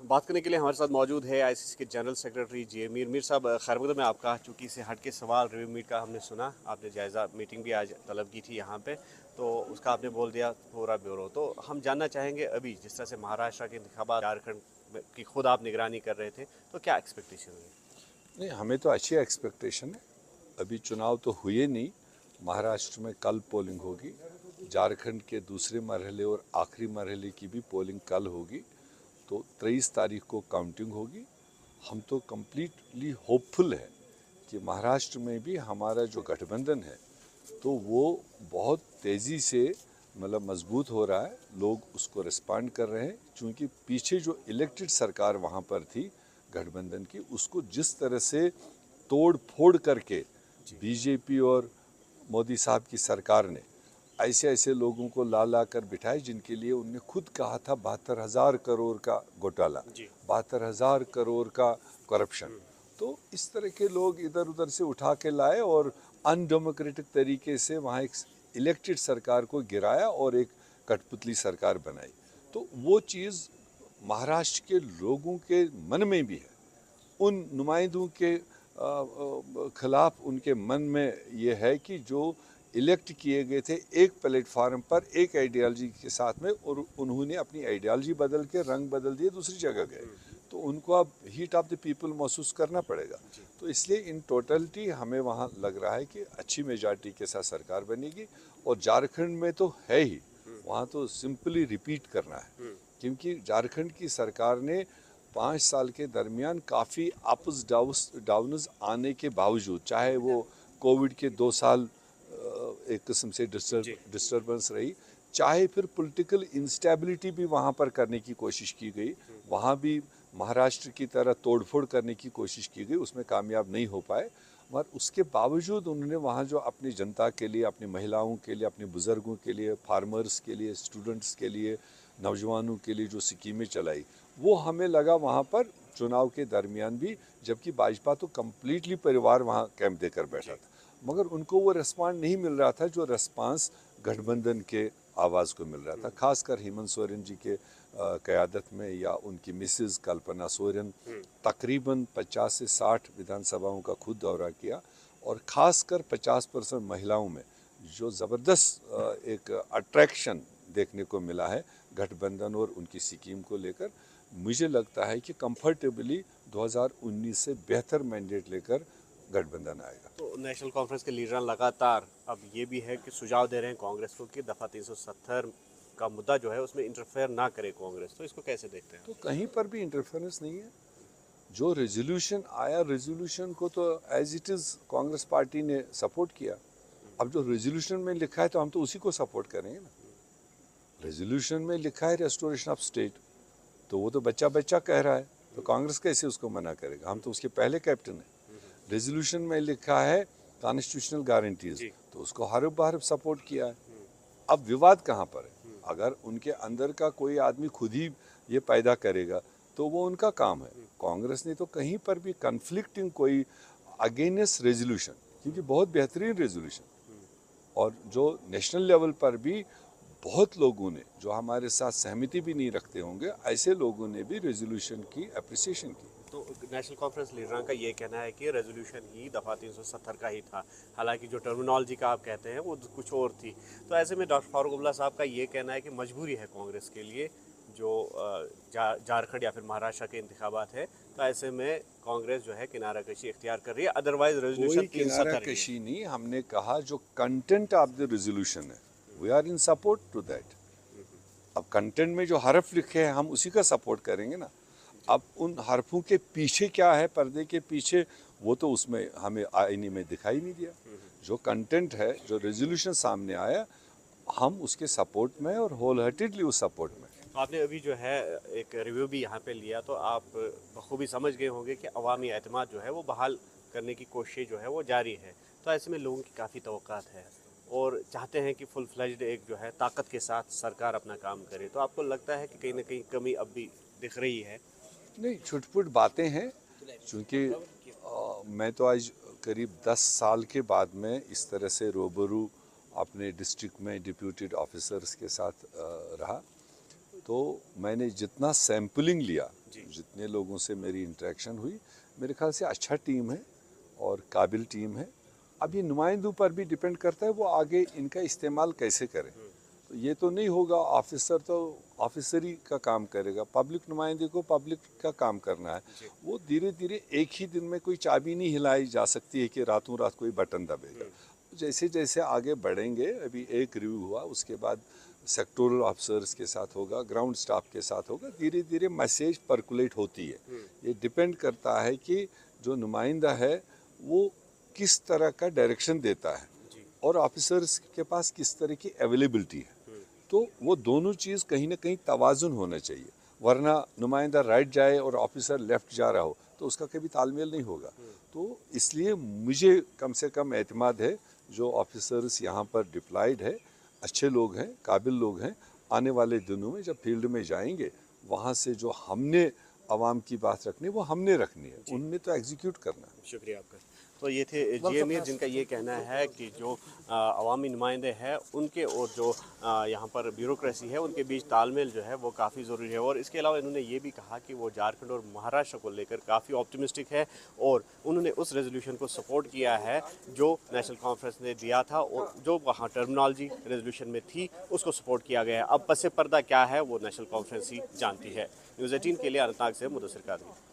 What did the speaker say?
बात करने के लिए हमारे साथ मौजूद है आईसीसी के जनरल सेक्रेटरी जे मीर। मीर साहब, खैर मकदम है आपका। चूँकि इससे हट के सवाल रिव्यू मीट का हमने सुना, आपने जायज़ा मीटिंग भी आज तलब की थी यहाँ पे, तो उसका आपने बोल दिया पूरा ब्यूरो। तो हम जानना चाहेंगे, अभी जिस तरह से महाराष्ट्र के इंतखाबात झारखंड की खुद आप निगरानी कर रहे थे, तो क्या एक्सपेक्टेशन हुई? नहीं, हमें तो अच्छी एक्सपेक्टेशन है। अभी चुनाव तो हुए नहीं। महाराष्ट्र में कल पोलिंग होगी, झारखंड के दूसरे मरहले और आखिरी मरहले की भी पोलिंग कल होगी, तो 23 तारीख को काउंटिंग होगी। हम तो कम्प्लीटली होपफुल है कि महाराष्ट्र में भी हमारा जो गठबंधन है तो वो बहुत तेज़ी से मतलब मजबूत हो रहा है। लोग उसको रिस्पॉन्ड कर रहे हैं, क्योंकि पीछे जो इलेक्टेड सरकार वहाँ पर थी गठबंधन की, उसको जिस तरह से तोड़ फोड़ करके बीजेपी और मोदी साहब की सरकार ने ऐसे ऐसे लोगों को ला ला कर बिठाए जिनके लिए उनने खुद कहा था 72,000 करोड़ का घोटाला, 72,000 करोड़ का करप्शन। तो इस तरह के लोग इधर उधर से उठा के लाए और अनडेमोक्रेटिक तरीके से वहाँ एक इलेक्टेड सरकार को गिराया और एक कठपुतली सरकार बनाई। तो वो चीज़ महाराष्ट्र के लोगों के मन में भी है। उन नुमाइंदों के खिलाफ उनके मन में ये है कि जो इलेक्ट किए गए थे एक प्लेटफार्म पर एक आइडियालॉजी के साथ में, और उन्होंने अपनी आइडियालॉजी बदल के रंग बदल दिए, दूसरी जगह गए, तो उनको अब हीट ऑफ द पीपल महसूस करना पड़ेगा। तो इसलिए इन टोटलिटी हमें वहाँ लग रहा है कि अच्छी मेजॉरिटी के साथ सरकार बनेगी। और झारखंड में तो है ही, वहाँ तो सिंपली रिपीट करना है, क्योंकि झारखंड की सरकार ने 5 साल के दरमियान काफ़ी अप्स डाउन्स आने के बावजूद, चाहे वो कोविड के 2 साल एक किस्म से डिस्टर्बेंस रही, चाहे फिर पॉलिटिकल इंस्टेबिलिटी भी वहाँ पर करने की कोशिश की गई, वहाँ भी महाराष्ट्र की तरह तोड़फोड़ करने की कोशिश की गई, उसमें कामयाब नहीं हो पाए। मगर उसके बावजूद उन्होंने वहाँ जो अपनी जनता के लिए, अपनी महिलाओं के लिए, अपने बुज़ुर्गों के लिए, फार्मर्स के लिए, स्टूडेंट्स के लिए, नौजवानों के लिए जो स्कीमें चलाई, वो हमें लगा वहाँ पर चुनाव के दरमियान भी, जबकि भाजपा तो कम्प्लीटली परिवार वहाँ कैंप देकर बैठा था, मगर उनको वो रिस्पांस नहीं मिल रहा था जो रिस्पांस गठबंधन के आवाज़ को मिल रहा था। खासकर हेमंत सोरेन जी के क़यादत में, या उनकी मिसेस कल्पना सोरेन तकरीबन 50 से 60 विधानसभाओं का खुद दौरा किया, और ख़ासकर 50% महिलाओं में जो ज़बरदस्त एक अट्रैक्शन देखने को मिला है गठबंधन और उनकी स्कीम को लेकर। मुझे लगता है कि कंफर्टेबली 2019 से बेहतर मैंडेट लेकर गठबंधन आएगा। तो नेशनल कॉन्फ्रेंस के लीडर लगातार अब ये भी है कि सुझाव दे रहे हैं कांग्रेस को कि दफ़ा 370 का मुद्दा जो है उसमें इंटरफेयर ना करे कांग्रेस, तो इसको कैसे देखते हैं? तो कहीं पर भी इंटरफेरेंस नहीं है। जो रेजोल्यूशन आया, रेजोल्यूशन को तो as it is Congress party ने सपोर्ट किया। अब जो रेजोल्यूशन में लिखा है तो हम तो उसी को सपोर्ट करेंगे ना। रेजोल्यूशन में लिखा है रेस्टोरेशन ऑफ स्टेट, तो वो तो बच्चा बच्चा कह रहा है, तो कांग्रेस कैसे उसको मना करेगा? हम तो उसके पहले कैप्टन हैं। रेजोल्यूशन में लिखा है कॉन्स्टिट्यूशनल गारंटीज, तो उसको हर बार सपोर्ट किया है। अब विवाद कहाँ पर है? अगर उनके अंदर का कोई आदमी खुद ही ये पैदा करेगा तो वो उनका काम है। कांग्रेस ने तो कहीं पर भी कन्फ्लिक्टिंग कोई अगेंस्ट रेजोल्यूशन, क्योंकि बहुत बेहतरीन रेजोल्यूशन, और जो नेशनल लेवल पर भी बहुत लोगों ने, जो हमारे साथ सहमति भी नहीं रखते होंगे, ऐसे लोगों ने भी रेजोल्यूशन की अप्रिसिएशन की। तो नेशनल कॉन्फ्रेंस लीडरान का ये कहना है कि रेजोल्यूशन ही दफ़ा 370 का ही था, हालांकि जो टर्मिनोलॉजी का आप कहते हैं वो कुछ और थी। तो ऐसे में डॉक्टर फारूक अब्दुल्ला साहब का ये कहना है कि मजबूरी है कांग्रेस के लिए, जो झारखंड या फिर महाराष्ट्र के इंतखाबात है, तो ऐसे में कांग्रेस जो है किनारा कशी इख्तियार कर रही है। अदरवाइज रेजोल्यूशन 370 कशी नहीं, हमने कहा जो कंटेंट ऑफ द रेजोल्यूशन है, we are in support to that. अब कंटेंट में जो हरफ लिखे हैं हम उसी का सपोर्ट करेंगे ना। अब उन हरफों के पीछे क्या है, पर्दे के पीछे, वो तो उसमें हमें आईने में दिखाई नहीं दिया। जो कंटेंट है, जो रेजोल्यूशन सामने आया, हम उसके सपोर्ट में और होल हार्टेडली उस सपोर्ट में। तो आपने अभी जो है एक रिव्यू भी यहाँ पे लिया, तो आप बखूबी समझ गए होंगे कि अवामी एतमाद जो है वो बहाल करने की कोशिश जो है वो जारी है। तो ऐसे में लोगों की काफ़ी तवक्कात है और चाहते हैं कि फुल फ्लेज्ड एक जो है ताकत के साथ सरकार अपना काम करे। तो आपको लगता है कि कहीं ना कहीं कमी अब भी दिख रही है? नहीं, छुटपुट बातें हैं, क्योंकि मैं तो आज करीब 10 साल के बाद में इस तरह से रूबरू अपने डिस्ट्रिक्ट में डिप्यूटेड ऑफिसर्स के साथ रहा, तो मैंने जितना सैम्पलिंग लिया जितने लोगों से मेरी इंटरेक्शन हुई, मेरे ख्याल से अच्छा टीम है और काबिल टीम है। अब ये नुमाइंदों पर भी डिपेंड करता है वो आगे इनका इस्तेमाल कैसे करें। तो ये तो नहीं होगा ऑफिसर तो ऑफिसरी का काम करेगा, पब्लिक नुमाइंदे को पब्लिक का काम करना है। वो धीरे धीरे एक ही दिन में कोई चाबी नहीं हिलाई जा सकती है कि रातों रात कोई बटन दबेगा। जैसे जैसे आगे बढ़ेंगे, अभी एक रिव्यू हुआ, उसके बाद सेक्टोरल ऑफिसर्स के साथ होगा, ग्राउंड स्टाफ के साथ होगा, धीरे धीरे मैसेज परकुलेट होती है। ये डिपेंड करता है कि जो नुमाइंदा है वो किस तरह का डायरेक्शन देता है और ऑफिसर्स के पास किस तरह की अवेलेबिलिटी है। तो वो दोनों चीज़ कहीं ना कहीं तवाजुन होना चाहिए, वरना नुमाइंदा राइट जाए और ऑफिसर लेफ्ट जा रहा हो तो उसका कभी तालमेल नहीं होगा। तो इसलिए मुझे कम से कम एतमाद है जो ऑफिसर्स यहाँ पर डिप्लॉयड है, अच्छे लोग हैं, काबिल लोग हैं। आने वाले दिनों में जब फील्ड में जाएंगे, वहाँ से जो हमने आवाम की बात रखनी वो हमने रखनी है, उनने तो एग्जीक्यूट करना है। शुक्रिया आपका। तो ये थे जी अमीर, जिनका ये कहना है कि जो अवामी नुमाइंदे हैं उनके और जो यहाँ पर ब्यूरोक्रेसी है उनके बीच तालमेल जो है वो काफ़ी ज़रूरी है। और इसके अलावा इन्होंने ये भी कहा कि वो झारखंड और महाराष्ट्र को लेकर काफ़ी ऑप्टिमिस्टिक है और उन्होंने उस रेजोल्यूशन को सपोर्ट किया है जो नेशनल कॉन्फ्रेंस ने दिया था और जो वहाँ टर्मिनोलॉजी रेजोल्यूशन में थी उसको सपोर्ट किया गया है। अब पस पर्दा क्या है वो नेशनल कॉन्फ्रेंस ही जानती है। न्यूज़ 18 के लिए अनंतनाग से मुदस्सिर कादरी।